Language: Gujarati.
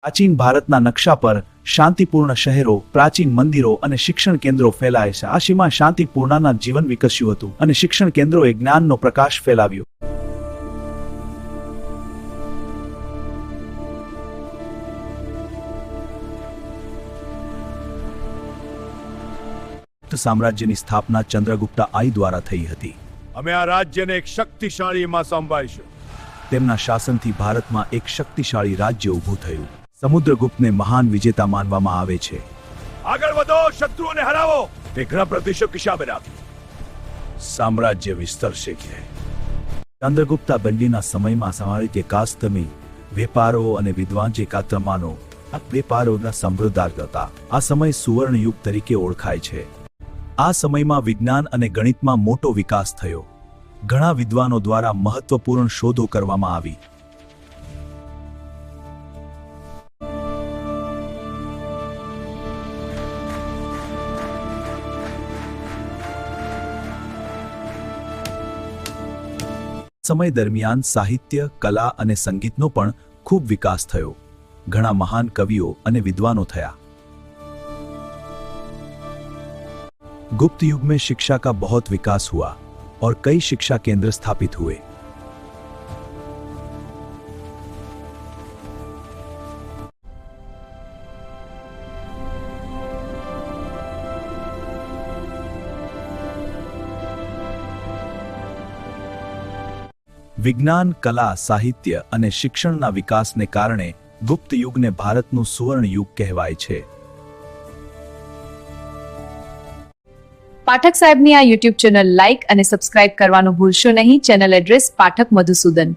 પ્રાચીન ભારતના નકશા પર શાંતિપૂર્ણ શહેરો, પ્રાચીન મંદિરો અને શિક્ષણ કેન્દ્રો ફેલાય છે. આ સીમા શાંતિપૂર્ણના જીવન વિકસ્યું હતું અને શિક્ષણ કેન્દ્રોએ જ્ઞાનનો પ્રકાશ ફેલાવ્યો. સામ્રાજ્યની સ્થાપના ચંદ્રગુપ્ત આઈ દ્વારા થઈ હતી. અમે આ રાજ્યને એક શક્તિશાળી માં સંભાળીશું. તેમના શાસનથી ભારતમાં એક શક્તિશાળી રાજ્ય ઊભું થયું. સમુદ્રગુપ્તને મહાન વિજેતા માનવામાં આવે છે. આગળ વધો, શત્રુઓને હરાવો. વિક્રમ પ્રતિશોધ સામ્રાજ્ય વિસ્તરશે કે ચંદ્રગુપ્ત બંડીના સમયમાં સામાન્ય કાસ્તમી વેપારો અને વિદ્વાન જે કાત્રમાનો આ વેપારોના સમૃદ્ધ હતા. આ સમય સુવર્ણ યુગ તરીકે ઓળખાય છે. આ સમયમાં વિજ્ઞાન અને ગણિતમાં મોટો વિકાસ થયો. ઘણા વિદ્વાનો દ્વારા મહત્વપૂર્ણ શોધો કરવામાં આવી. સમય દરમિયાન સાહિત્ય, કલા અને સંગીતનો પણ ખૂબ વિકાસ થયો. ઘણા મહાન કવિઓ અને વિદ્વાનો થયા. गुप्त युग में शिक्षा का बहुत विकास हुआ और कई शिक्षा केंद्र स्थापित हुए. વિજ્ઞાન, કલા, સાહિત્ય અને શિક્ષણના વિકાસને કારણે ગુપ્ત યુગને ભારતનું સુવર્ણ યુગ કહેવાય છે. પાઠક સાહેબની આ યુટ્યુબ ચેનલ લાઇક અને સબસ્ક્રાઇબ કરવાનું ભૂલશો નહીં. Channel address Pathak Madhusudan.